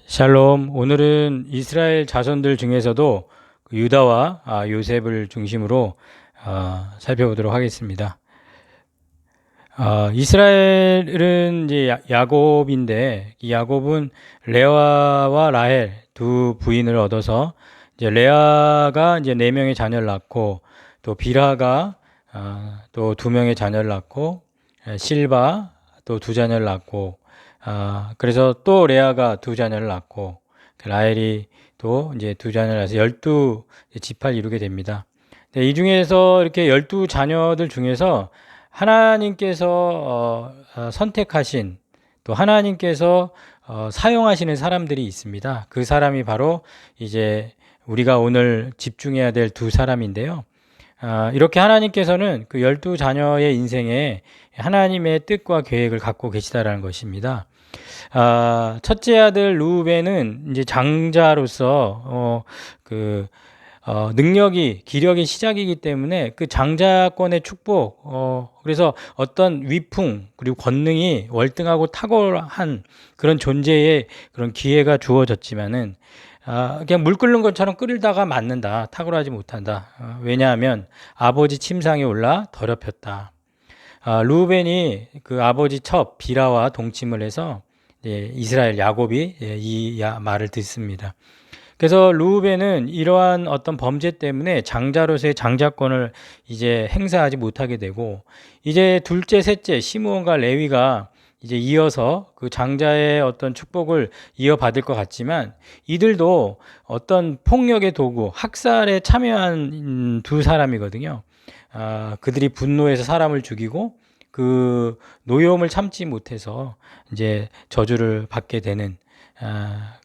샬롬. 오늘은 이스라엘 자손들 중에서도 그 유다와 요셉을 중심으로 살펴보도록 하겠습니다. 이스라엘은 이제 야곱인데, 이 야곱은 레아와 라헬 두 부인을 얻어서 이제 레아가 이제 네 명의 자녀를 낳고, 또 빌하가 또 두 명의 자녀를 낳고, 실바 또 두 자녀를 낳고, 그래서 또 레아가 두 자녀를 낳고, 라헬이 또 이제 두 자녀를 낳아서 12지파를 이루게 됩니다. 이 중에서 이렇게 12자녀들 중에서 하나님께서 선택하신, 또 하나님께서 사용하시는 사람들이 있습니다. 그 사람이 바로 이제 우리가 오늘 집중해야 될 두 사람인데요. 이렇게 하나님께서는 그 12자녀의 인생에 하나님의 뜻과 계획을 갖고 계시다라는 것입니다. 첫째 아들 루벤은 이제 장자로서 능력이, 기력이 시작이기 때문에 그 장자권의 축복, 그래서 어떤 위풍, 그리고 권능이 월등하고 탁월한 그런 존재의 그런 기회가 주어졌지만은, 그냥 물 끓는 것처럼 끓이다가 맞는다. 탁월하지 못한다. 왜냐하면 아버지 침상에 올라 더럽혔다. 루벤이 그 아버지 첩 비라와 동침을 해서 이스라엘 야곱이 이 말을 듣습니다. 그래서 루벤은 이러한 어떤 범죄 때문에 장자로서의 장자권을 이제 행사하지 못하게 되고, 이제 둘째, 셋째 시므온과 레위가 이제 이어서 그 장자의 어떤 축복을 이어받을 것 같지만, 이들도 어떤 폭력의 도구, 학살에 참여한 두 사람이거든요. 그들이 분노해서 사람을 죽이고 그 노여움을 참지 못해서 이제 저주를 받게 되는,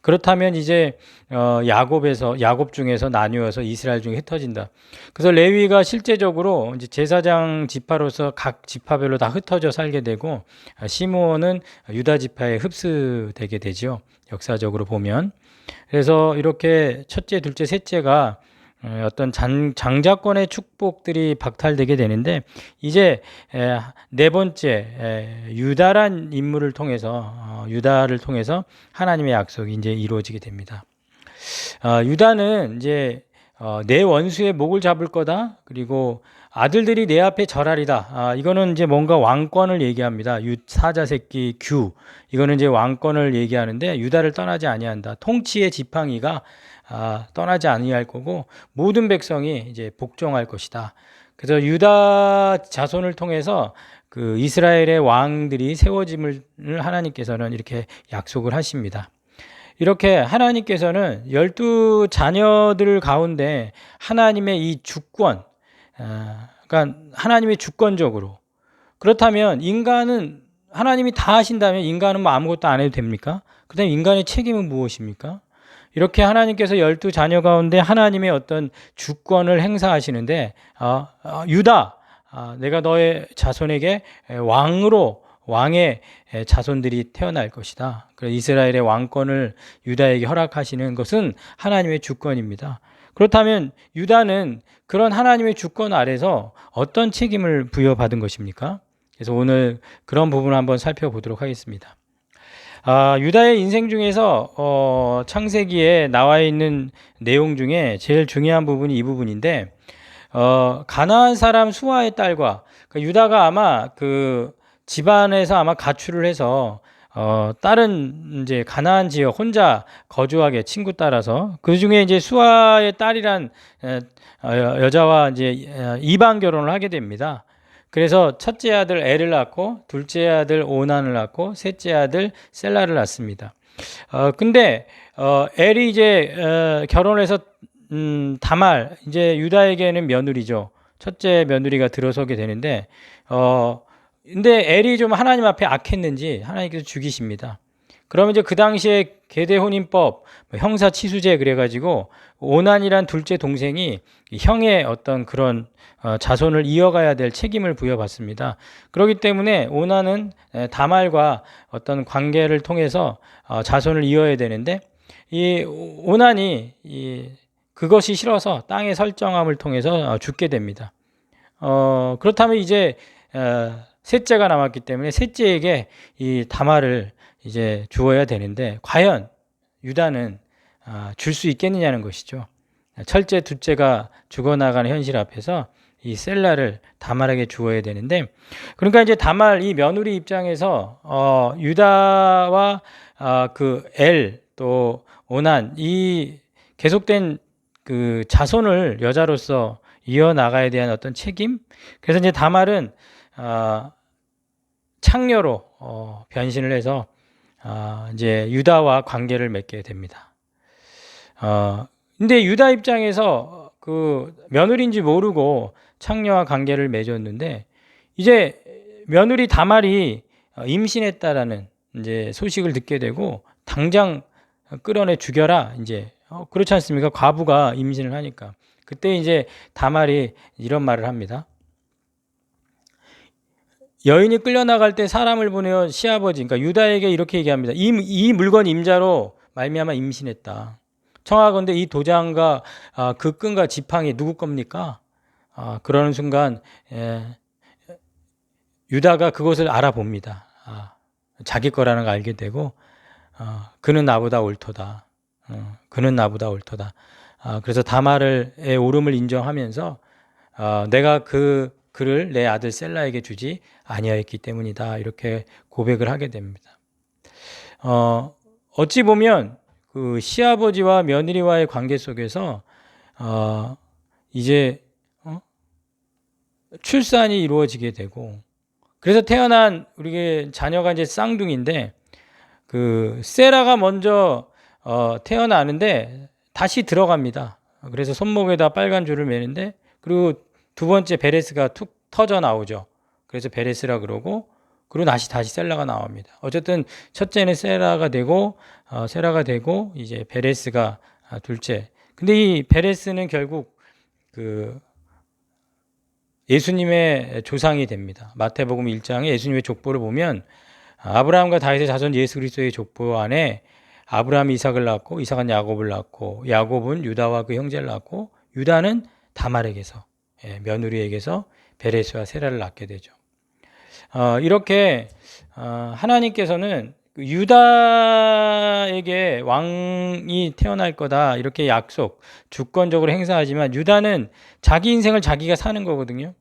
그렇다면 이제 야곱 중에서 나뉘어서 이스라엘 중에 흩어진다. 그래서 레위가 실제적으로 이제 제사장 지파로서 각 지파별로 다 흩어져 살게 되고, 시므온은 유다 지파에 흡수되게 되죠. 역사적으로 보면. 그래서 이렇게 첫째, 둘째, 셋째가 어떤 장자권의 축복들이 박탈되게 되는데, 이제 네 번째 유다란 인물을 통해서, 유다를 통해서 하나님의 약속이 이제 이루어지게 됩니다. 유다는 이제 내 원수의 목을 잡을 거다. 그리고 아들들이 내 앞에 절하리다. 이거는 이제 뭔가 왕권을 얘기합니다. 사자 새끼 규. 이거는 이제 왕권을 얘기하는데, 유다를 떠나지 아니한다. 통치의 지팡이가 떠나지 아니할 거고, 모든 백성이 이제 복종할 것이다. 그래서 유다 자손을 통해서 그 이스라엘의 왕들이 세워짐을 하나님께서는 이렇게 약속을 하십니다. 이렇게 하나님께서는 12자녀들 가운데 하나님의 이 주권, 그러니까 하나님의 주권적으로, 그렇다면 인간은, 하나님이 다 하신다면 인간은 뭐 아무것도 안 해도 됩니까? 그다음 인간의 책임은 무엇입니까? 이렇게 하나님께서 12자녀 가운데 하나님의 어떤 주권을 행사하시는데, 유다, 내가 너의 자손에게 왕의 자손들이 태어날 것이다. 그래서 이스라엘의 왕권을 유다에게 허락하시는 것은 하나님의 주권입니다. 그렇다면 유다는 그런 하나님의 주권 아래서 어떤 책임을 부여받은 것입니까? 그래서 오늘 그런 부분을 한번 살펴보도록 하겠습니다. 유다의 인생 중에서 창세기에 나와 있는 내용 중에 제일 중요한 부분이 이 부분인데, 가나안 사람 수아의 딸과, 그러니까 유다가 아마 그 집안에서 아마 가출을 해서 딸은 이제 가나안 지역 혼자 거주하게, 친구 따라서, 그 중에 이제 수아의 딸이란 여자와 이제 이방 결혼을 하게 됩니다. 그래서 첫째 아들 엘을 낳고, 둘째 아들 오난을 낳고, 셋째 아들 셀라를 낳습니다. 근데 엘이 이제 결혼해서 다말, 이제 유다에게는 며느리죠. 첫째 며느리가 들어서게 되는데, 근데 엘이 좀 하나님 앞에 악했는지 하나님께서 죽이십니다. 그러면 이제 그 당시에 계대 혼인법, 형사 치수제 그래가지고 오난이란 둘째 동생이 형의 어떤 그런 자손을 이어가야 될 책임을 부여받습니다. 그렇기 때문에 오난은 다말과 어떤 관계를 통해서 자손을 이어야 되는데, 이 오난이 그것이 싫어서 땅의 설정함을 통해서 죽게 됩니다. 그렇다면 이제 셋째가 남았기 때문에 셋째에게 이 다말을 이제 주어야 되는데, 과연 유다는 줄 수 있겠느냐는 것이죠. 첫째, 둘째가 죽어나가는 현실 앞에서 이 셀라를 다말에게 주어야 되는데, 그러니까 이제 다말 이 며느리 입장에서 유다와 그 엘 또 오난 이 계속된 그 자손을 여자로서 이어나가야 대한 어떤 책임. 그래서 이제 다말은 창녀로 변신을 해서 이제 유다와 관계를 맺게 됩니다. 근데 유다 입장에서 그 며느리인지 모르고 창녀와 관계를 맺었는데, 이제 며느리 다말이 임신했다라는 이제 소식을 듣게 되고 당장 끌어내 죽여라, 이제 그렇지 않습니까? 과부가 임신을 하니까. 그때 이제 다말이 이런 말을 합니다. 여인이 끌려나갈 때 사람을 보내어 시아버지, 그러니까 유다에게 이렇게 얘기합니다. 이 물건 임자로 말미암아 임신했다. 청하건대 이 도장과 그 끈과 지팡이 누구 겁니까? 그러는 순간 유다가 그것을 알아봅니다. 자기 거라는 걸 알게 되고 그는 나보다 옳도다. 그는 나보다 옳도다. 그래서 다말의 옳음을 인정하면서 내가 그를 내 아들 셀라에게 주지 아니하였기 때문이다. 이렇게 고백을 하게 됩니다. 어찌 보면 그 시아버지와 며느리와의 관계 속에서 이제 출산이 이루어지게 되고, 그래서 태어난 우리 자녀가 이제 쌍둥이인데, 그 세라가 먼저 태어나는데 다시 들어갑니다. 그래서 손목에다 빨간 줄을 매는데, 그리고 두 번째 베레스가 툭 터져 나오죠. 그래서 베레스라 그러고, 그리고 다시 셀라가 나옵니다. 어쨌든 첫째는 세라가 되고 이제 베레스가 둘째. 근데 이 베레스는 결국 그 예수님의 조상이 됩니다. 마태복음 1장에 예수님의 족보를 보면 아브라함과 다윗의 자손 예수 그리스도의 족보 안에 아브라함이 이삭을 낳고, 이삭은 야곱을 낳고, 야곱은 유다와 그 형제를 낳고, 유다는 다말에게서, 며느리에게서 베레스와 세라를 낳게 되죠. 이렇게 하나님께서는 유다에게 왕이 태어날 거다 이렇게 약속, 주권적으로 행사하지만 유다는 자기 인생을 자기가 사는 거거든요.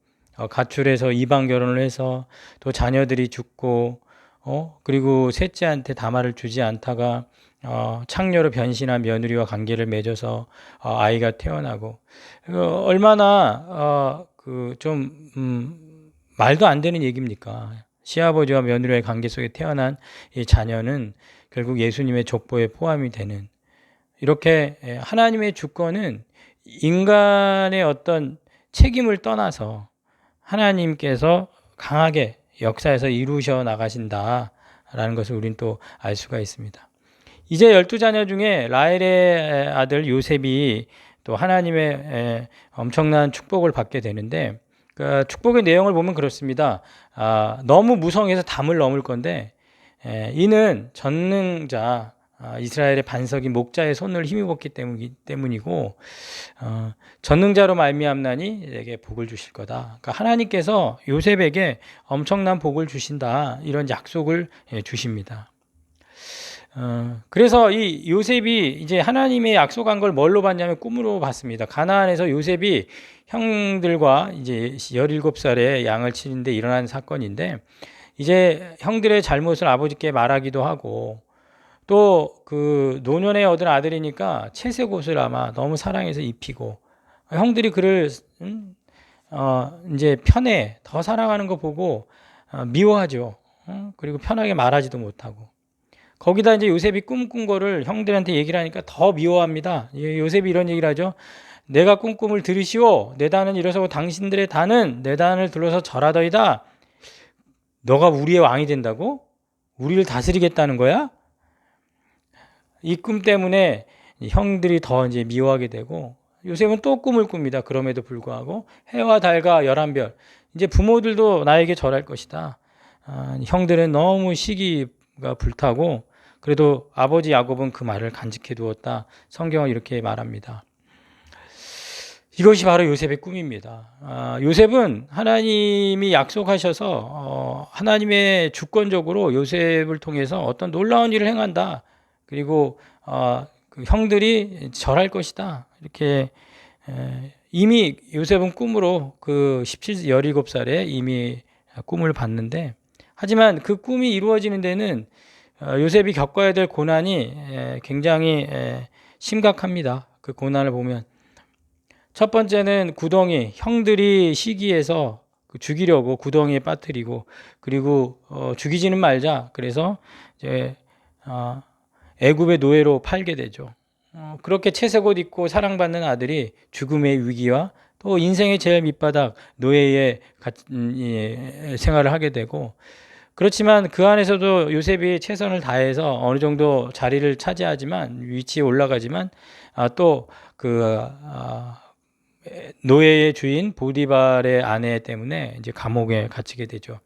가출해서 이방 결혼을 해서 또 자녀들이 죽고, 그리고 셋째한테 다말을 주지 않다가 창녀로 변신한 며느리와 관계를 맺어서 아이가 태어나고, 얼마나 말도 안 되는 얘기입니까? 시아버지와 며느리의 관계 속에 태어난 이 자녀는 결국 예수님의 족보에 포함이 되는, 이렇게 하나님의 주권은 인간의 어떤 책임을 떠나서 하나님께서 강하게 역사에서 이루셔 나가신다라는 것을 우리는 또 알 수가 있습니다. 이제 12자녀 중에 라헬의 아들 요셉이 또 하나님의 엄청난 축복을 받게 되는데, 그 축복의 내용을 보면 그렇습니다. 너무 무성해서 담을 넘을 건데, 이는 전능자 이스라엘의 반석인 목자의 손을 힘입었기 때문이고, 전능자로 말미암나니 내게 복을 주실 거다. 그러니까 하나님께서 요셉에게 엄청난 복을 주신다, 이런 약속을 주십니다. 그래서 이 요셉이 이제 하나님의 약속한 걸 뭘로 봤냐면 꿈으로 봤습니다. 가나안에서 요셉이 형들과 이제 17살에 양을 치는데 일어난 사건인데, 이제 형들의 잘못을 아버지께 말하기도 하고, 또 그 노년에 얻은 아들이니까 채색 옷을 아마 너무 사랑해서 입히고, 형들이 그를 이제 편해 더 사랑하는 거 보고 미워하죠. 그리고 편하게 말하지도 못하고, 거기다 이제 요셉이 꿈꾼 거를 형들한테 얘기를 하니까 더 미워합니다. 요셉이 이런 얘기를 하죠. 내가 꾼 꿈을 들으시오. 내 단은 일어서고 당신들의 단은 내 단을 둘러서 절하더이다. 너가 우리의 왕이 된다고? 우리를 다스리겠다는 거야? 이 꿈 때문에 형들이 더 이제 미워하게 되고, 요셉은 또 꿈을 꿉니다. 그럼에도 불구하고 해와 달과 11별, 이제 부모들도 나에게 절할 것이다. 형들은 너무 시기가 불타고, 그래도 아버지 야곱은 그 말을 간직해 두었다. 성경은 이렇게 말합니다. 이것이 바로 요셉의 꿈입니다. 요셉은 하나님이 약속하셔서 하나님의 주권적으로 요셉을 통해서 어떤 놀라운 일을 행한다. 그리고 그 형들이 절할 것이다. 이렇게 이미 요셉은 꿈으로 그 17살에 이미 꿈을 봤는데, 하지만 그 꿈이 이루어지는 데는 요셉이 겪어야 될 고난이 굉장히 심각합니다. 그 고난을 보면 첫 번째는 구덩이, 형들이 시기해서 죽이려고 구덩이에 빠뜨리고, 그리고 죽이지는 말자, 그래서 이제 애굽의 노예로 팔게 되죠. 그렇게 채색 옷 입고 사랑받는 아들이 죽음의 위기와 또 인생의 제일 밑바닥 노예의 생활을 하게 되고, 그렇지만 그 안에서도 요셉이 최선을 다해서 어느 정도 자리를 차지하지만, 위치에 올라가지만 또 그 노예의 주인 보디발의 아내 때문에 이제 감옥에 갇히게 되죠.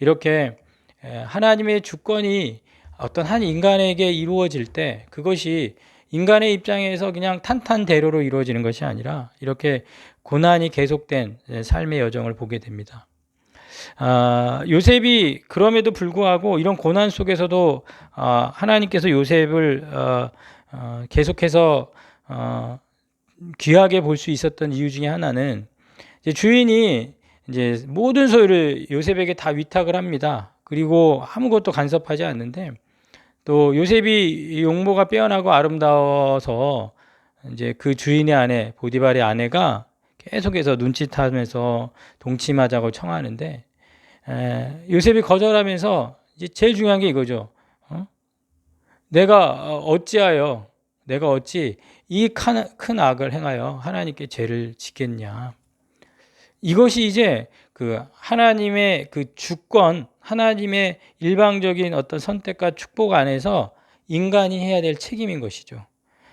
이렇게 하나님의 주권이 어떤 한 인간에게 이루어질 때 그것이 인간의 입장에서 그냥 탄탄대로로 이루어지는 것이 아니라 이렇게 고난이 계속된 삶의 여정을 보게 됩니다. 요셉이 그럼에도 불구하고 이런 고난 속에서도 하나님께서 요셉을 계속해서 귀하게 볼 수 있었던 이유 중에 하나는, 이제 주인이 이제 모든 소유를 요셉에게 다 위탁을 합니다. 그리고 아무것도 간섭하지 않는데, 또 요셉이 용모가 빼어나고 아름다워서 이제 그 주인의 아내 보디발의 아내가 계속해서 눈짓하면서 동침하자고 청하는데, 요셉이 거절하면서 이제 제일 중요한 게 이거죠. 내가 어찌 이 큰 악을 행하여 하나님께 죄를 짓겠냐. 이것이 이제 그 하나님의 그 주권, 하나님의 일방적인 어떤 선택과 축복 안에서 인간이 해야 될 책임인 것이죠.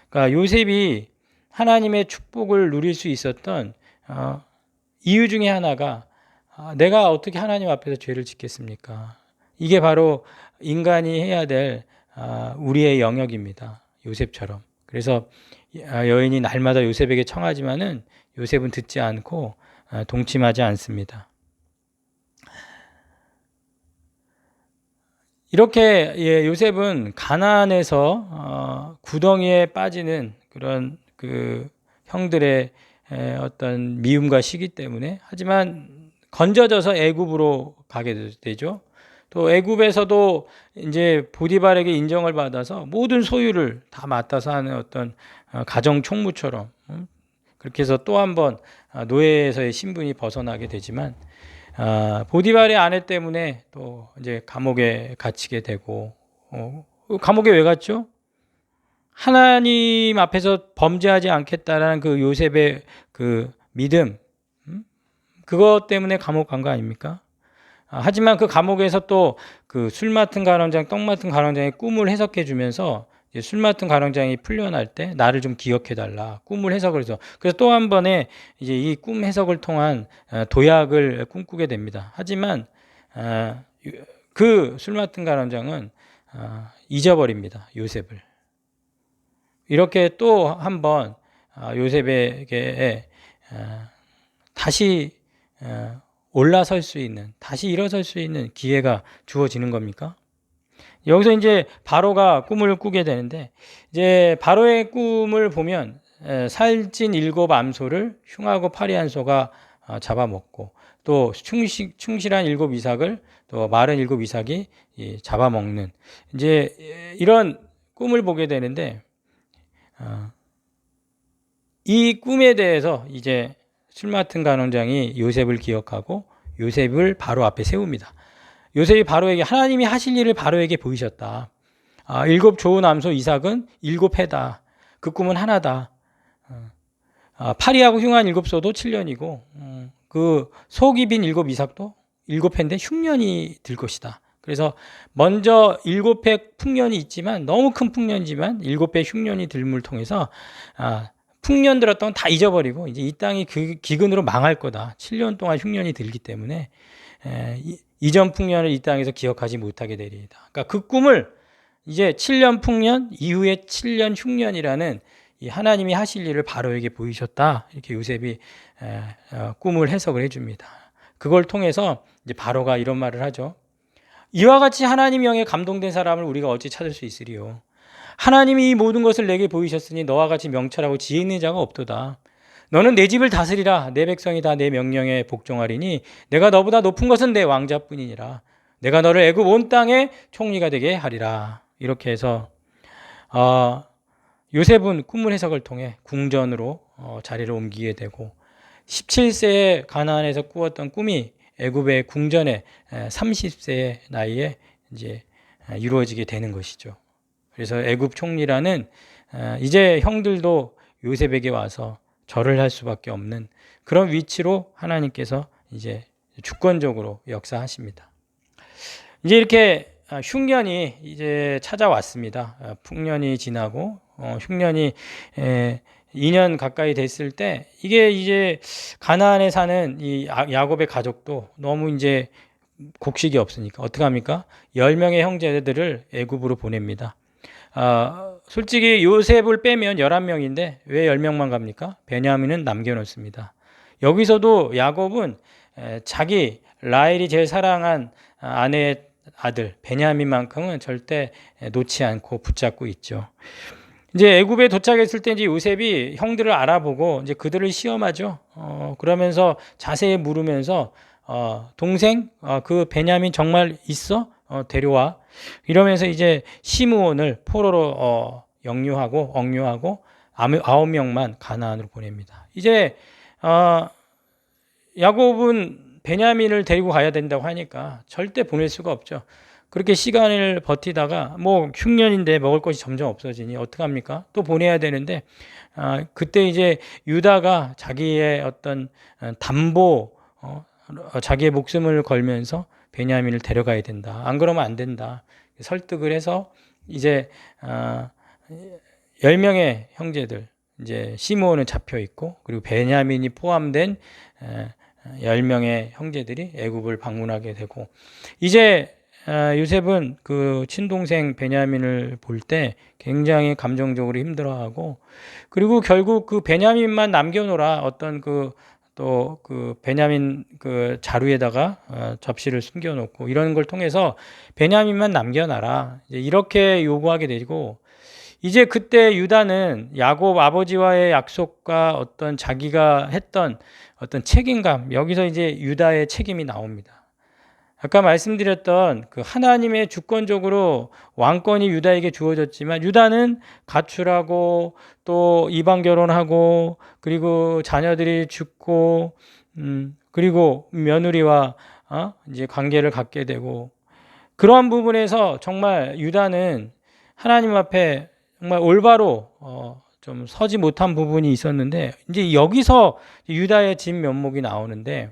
그러니까 요셉이 하나님의 축복을 누릴 수 있었던 이유 중에 하나가, 내가 어떻게 하나님 앞에서 죄를 짓겠습니까? 이게 바로 인간이 해야 될 우리의 영역입니다. 요셉처럼. 그래서 여인이 날마다 요셉에게 청하지만은 요셉은 듣지 않고 동침하지 않습니다. 이렇게 요셉은 가나안에서 구덩이에 빠지는 그런 그 형들의 어떤 미움과 시기 때문에, 하지만 건져져서 애굽으로 가게 되죠. 또 애굽에서도 이제 보디발에게 인정을 받아서 모든 소유를 다 맡아서 하는 어떤 가정 총무처럼, 그렇게 해서 또 한 번 노예에서의 신분이 벗어나게 되지만, 보디발의 아내 때문에 또 이제 감옥에 갇히게 되고, 감옥에 왜 갔죠? 하나님 앞에서 범죄하지 않겠다라는 그 요셉의 그 믿음, 그것 때문에 감옥 간 거 아닙니까? 하지만 그 감옥에서 또 그 술 맡은 가론장, 떡 맡은 가론장의 꿈을 해석해 주면서, 술 맡은 가론장이 풀려날 때 나를 좀 기억해 달라, 꿈을 해석을 해서, 그래서 또 한 번에 이제 이 꿈 해석을 통한 도약을 꿈꾸게 됩니다. 하지만 그 술 맡은 가론장은 잊어버립니다, 요셉을. 이렇게 또 한 번 요셉에게 다시 올라설 수 있는, 다시 일어설 수 있는 기회가 주어지는 겁니까? 여기서 이제 바로가 꿈을 꾸게 되는데, 이제 바로의 꿈을 보면 살찐 7 암소를 흉하고 파리한 소가 잡아먹고, 또 충실한 7 이삭을 또 마른 7 이삭이 잡아먹는, 이제 이런 꿈을 보게 되는데, 이 꿈에 대해서 이제 술 맡은 간원장이 요셉을 기억하고 요셉을 바로 앞에 세웁니다. 요셉이 바로에게, 하나님이 하실 일을 바로에게 보이셨다. 7 좋은 암소 이삭은 7회다. 그 꿈은 하나다. 파리하고 흉한 7소도 7년이고, 그 속이 빈 7 이삭도 7회인데 흉년이 들 것이다. 그래서 먼저 7회 풍년이 있지만, 너무 큰 풍년이지만 7회 흉년이 들물 통해서 풍년 들었던 건 다 잊어버리고 이제 이 땅이 그 기근으로 망할 거다. 7년 동안 흉년이 들기 때문에 이전 풍년을 이 땅에서 기억하지 못하게 되리이다. 그러니까 그 꿈을 이제 7년 풍년 이후에 7년 흉년이라는 이 하나님이 하실 일을 바로에게 보이셨다. 이렇게 요셉이 꿈을 해석을 해줍니다. 그걸 통해서 이제 바로가 이런 말을 하죠. 이와 같이 하나님 영에 감동된 사람을 우리가 어찌 찾을 수 있으리요. 하나님이 이 모든 것을 내게 보이셨으니 너와 같이 명철하고 지혜 있는 자가 없도다. 너는 내 집을 다스리라. 내 백성이 다 내 명령에 복종하리니 내가 너보다 높은 것은 내 왕자뿐이니라. 내가 너를 애굽 온 땅의 총리가 되게 하리라. 이렇게 해서 요셉은 꿈을 해석을 통해 궁전으로 자리를 옮기게 되고 17세에 가나안에서 꾸었던 꿈이 애굽의 궁전에 30세의 나이에 이제 이루어지게 되는 것이죠. 그래서 애굽 총리라는 이제 형들도 요셉에게 와서 절을 할 수밖에 없는 그런 위치로 하나님께서 이제 주권적으로 역사하십니다. 이제 이렇게 흉년이 이제 찾아왔습니다. 풍년이 지나고 흉년이 2년 가까이 됐을 때 이게 이제 가나안에 사는 이 야곱의 가족도 너무 이제 곡식이 없으니까 어떻게 합니까? 10명의 형제들을 애굽으로 보냅니다. 솔직히 요셉을 빼면 11명인데 왜 10명만 갑니까? 베냐민은 남겨놓습니다. 여기서도 야곱은 자기 라헬이 제일 사랑한 아내의 아들 베냐민만큼은 절대 놓지 않고 붙잡고 있죠. 이제 애굽에 도착했을 때 이제 요셉이 형들을 알아보고 이제 그들을 시험하죠. 그러면서 자세히 물으면서 동생 그 베냐민 정말 있어? 데려와. 이러면서 이제 시므온을 포로로 억류하고 9명만 가나안으로 보냅니다. 이제 야곱은 베냐민을 데리고 가야 된다고 하니까 절대 보낼 수가 없죠. 그렇게 시간을 버티다가 뭐 흉년인데 먹을 것이 점점 없어지니 어떡합니까? 또 보내야 되는데 그때 이제 유다가 자기의 어떤 담보 자기의 목숨을 걸면서 베냐민을 데려가야 된다. 안 그러면 안 된다. 설득을 해서 이제 10명의 형제들 이제 시므온은 잡혀 있고 그리고 베냐민이 포함된 10명의 형제들이 애굽을 방문하게 되고 이제 요셉은 그 친동생 베냐민을 볼 때 굉장히 감정적으로 힘들어하고 그리고 결국 그 베냐민만 남겨놓으라 어떤 또 그 베냐민 그 자루에다가 접시를 숨겨놓고 이런 걸 통해서 베냐민만 남겨놔라 이렇게 요구하게 되고 이제 그때 유다는 야곱 아버지와의 약속과 어떤 자기가 했던 어떤 책임감 여기서 이제 유다의 책임이 나옵니다. 아까 말씀드렸던 그 하나님의 주권적으로 왕권이 유다에게 주어졌지만 유다는 가출하고 또 이방 결혼하고 그리고 자녀들이 죽고 그리고 며느리와 이제 관계를 갖게 되고 그러한 부분에서 정말 유다는 하나님 앞에 정말 올바로 좀 서지 못한 부분이 있었는데 이제 여기서 유다의 진면목이 나오는데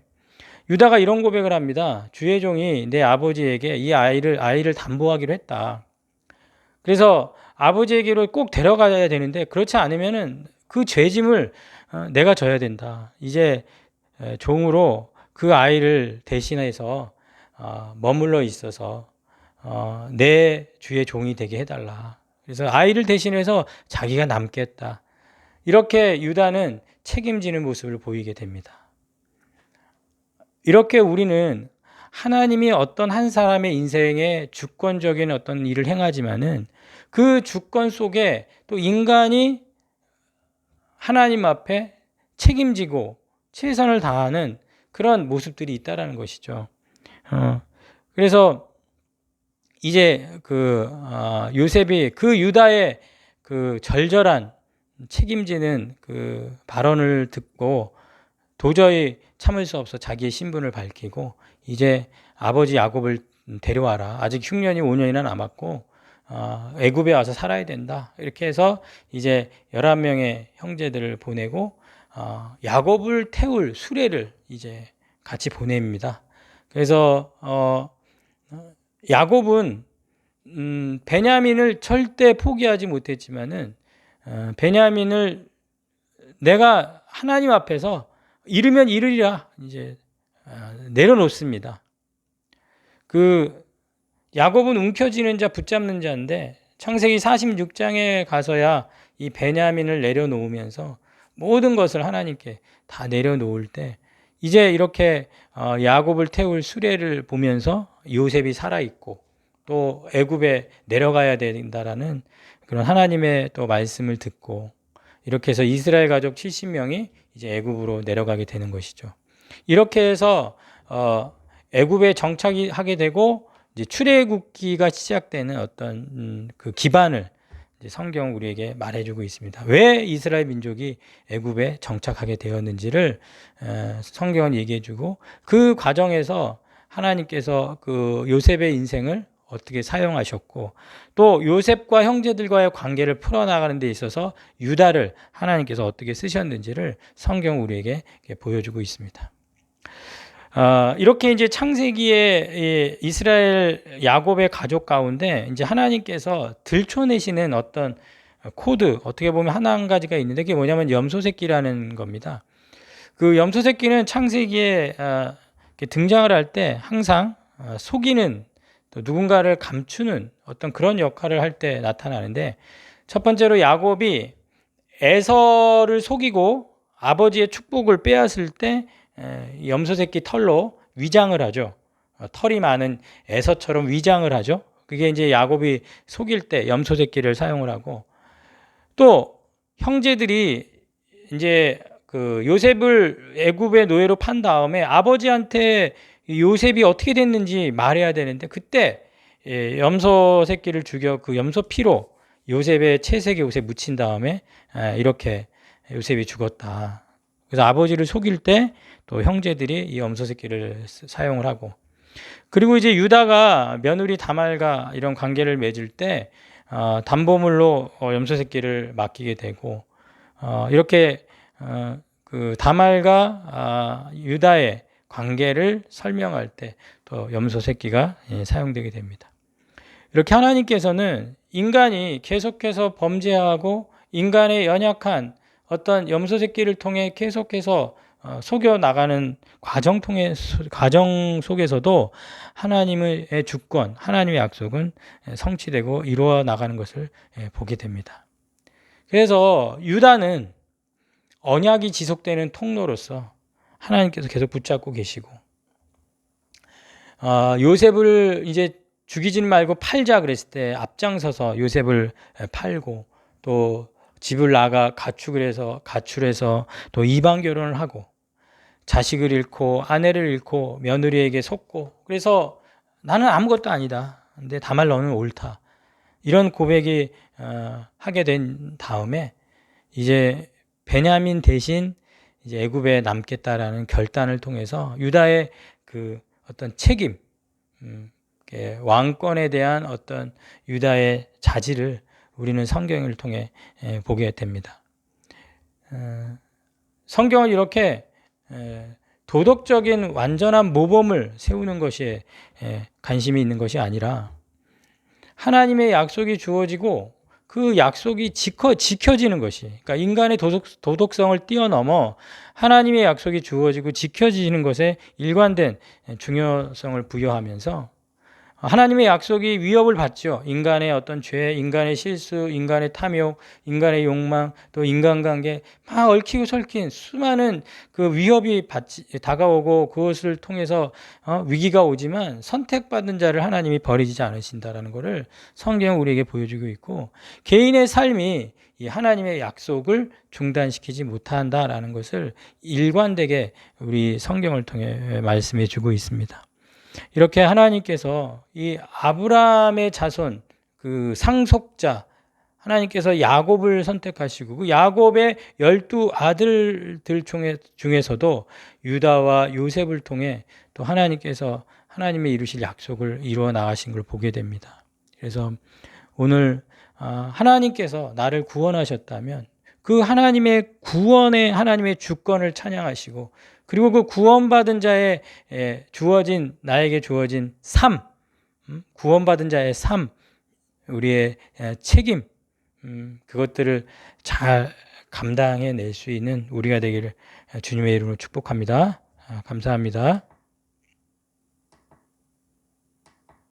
유다가 이런 고백을 합니다. 주의 종이 내 아버지에게 이 아이를 담보하기로 했다. 그래서 아버지에게로 꼭 데려가야 되는데 그렇지 않으면은 그 죄짐을 내가 져야 된다. 이제 종으로 그 아이를 대신해서 머물러 있어서 내 주의 종이 되게 해달라. 그래서 아이를 대신해서 자기가 남겠다. 이렇게 유다는 책임지는 모습을 보이게 됩니다. 이렇게 우리는 하나님이 어떤 한 사람의 인생에 주권적인 어떤 일을 행하지만은 그 주권 속에 또 인간이 하나님 앞에 책임지고 최선을 다하는 그런 모습들이 있다라는 것이죠. 그래서 이제 요셉이 그 유다의 그 절절한 책임지는 그 발언을 듣고 도저히 참을 수 없어 자기의 신분을 밝히고 이제 아버지 야곱을 데려와라. 아직 흉년이 5년이나 남았고 애굽에 와서 살아야 된다. 이렇게 해서 이제 11명의 형제들을 보내고 야곱을 태울 수레를 이제 같이 보냅니다. 그래서 야곱은 베냐민을 절대 포기하지 못했지만은 베냐민을 내가 하나님 앞에서 이르면 이르리라 이제 내려놓습니다. 그 야곱은 움켜쥐는 자 붙잡는 자인데 창세기 46장에 가서야 이 베냐민을 내려놓으면서 모든 것을 하나님께 다 내려놓을 때 이제 이렇게 야곱을 태울 수레를 보면서 요셉이 살아있고 또 애굽에 내려가야 된다라는 그런 하나님의 또 말씀을 듣고 이렇게 해서 이스라엘 가족 70명이 이제 애굽으로 내려가게 되는 것이죠. 이렇게 해서 애굽에 정착하게 되고 이제 출애굽기가 시작되는 어떤 그 기반을 이제 성경 우리에게 말해주고 있습니다. 왜 이스라엘 민족이 애굽에 정착하게 되었는지를 성경은 얘기해주고 그 과정에서 하나님께서 그 요셉의 인생을 어떻게 사용하셨고 또 요셉과 형제들과의 관계를 풀어나가는 데 있어서 유다를 하나님께서 어떻게 쓰셨는지를 성경 우리에게 보여주고 있습니다. 이렇게 이제 창세기에 이스라엘 야곱의 가족 가운데 이제 하나님께서 들춰내시는 어떤 코드, 어떻게 보면 하나 한 가지가 있는데 그게 뭐냐면 염소새끼라는 겁니다. 그 염소새끼는 창세기에 등장을 할 때 항상 속이는 또 누군가를 감추는 어떤 그런 역할을 할 때 나타나는데 첫 번째로 야곱이 에서를 속이고 아버지의 축복을 빼앗을 때 염소새끼 털로 위장을 하죠. 털이 많은 에서처럼 위장을 하죠. 그게 이제 야곱이 속일 때 염소새끼를 사용을 하고 또 형제들이 이제 그 요셉을 애굽의 노예로 판 다음에 아버지한테 요셉이 어떻게 됐는지 말해야 되는데 그때 염소 새끼를 죽여 그 염소 피로 요셉의 채색에 옷에 묻힌 다음에 이렇게 요셉이 죽었다. 그래서 아버지를 속일 때 또 형제들이 이 염소 새끼를 사용을 하고 그리고 이제 유다가 며느리 다말과 이런 관계를 맺을 때 담보물로 염소 새끼를 맡기게 되고 이렇게 그 다말과 유다의 관계를 설명할 때 또 염소 새끼가 사용되게 됩니다. 이렇게 하나님께서는 인간이 계속해서 범죄하고 인간의 연약한 어떤 염소 새끼를 통해 계속해서 속여 나가는 과정 속에서도 하나님의 주권, 하나님의 약속은 성취되고 이루어 나가는 것을 보게 됩니다. 그래서 유다는 언약이 지속되는 통로로서 하나님께서 계속 붙잡고 계시고 요셉을 이제 죽이지는 말고 팔자 그랬을 때 앞장서서 요셉을 팔고 또 집을 나가 가출해서 또 이방 결혼을 하고 자식을 잃고 아내를 잃고 며느리에게 속고 그래서 나는 아무것도 아니다. 근데 다말 너는 옳다. 이런 고백이 하게 된 다음에 이제 베냐민 대신 이제 애굽에 남겠다라는 결단을 통해서 유다의 그 어떤 책임, 왕권에 대한 어떤 유다의 자질을 우리는 성경을 통해 보게 됩니다. 성경은 이렇게 도덕적인 완전한 모범을 세우는 것이 관심이 있는 것이 아니라 하나님의 약속이 주어지고 그 약속이 지켜지는 것이 그러니까 인간의 도덕성을 뛰어넘어 하나님의 약속이 주어지고 지켜지는 것에 일관된 중요성을 부여하면서 하나님의 약속이 위협을 받죠. 인간의 어떤 죄, 인간의 실수, 인간의 탐욕, 인간의 욕망, 또 인간관계 막 얽히고 설킨 수많은 그 위협이 다가오고 그것을 통해서 위기가 오지만 선택받은 자를 하나님이 버리지 않으신다라는 것을 성경은 우리에게 보여주고 있고 개인의 삶이 이 하나님의 약속을 중단시키지 못한다라는 것을 일관되게 우리 성경을 통해 말씀해 주고 있습니다. 이렇게 하나님께서 이 아브라함의 자손 그 상속자 하나님께서 야곱을 선택하시고 그 야곱의 12 아들들 중에서도 유다와 요셉을 통해 또 하나님께서 하나님의 이루실 약속을 이루어 나가신 걸 보게 됩니다. 그래서 오늘 하나님께서 나를 구원하셨다면 그 하나님의 구원의 하나님의 주권을 찬양하시고 그리고 그 구원받은 자의 나에게 주어진 삶, 구원받은 자의 삶, 우리의 책임, 그것들을 잘 감당해낼 수 있는 우리가 되기를 주님의 이름으로 축복합니다. 감사합니다.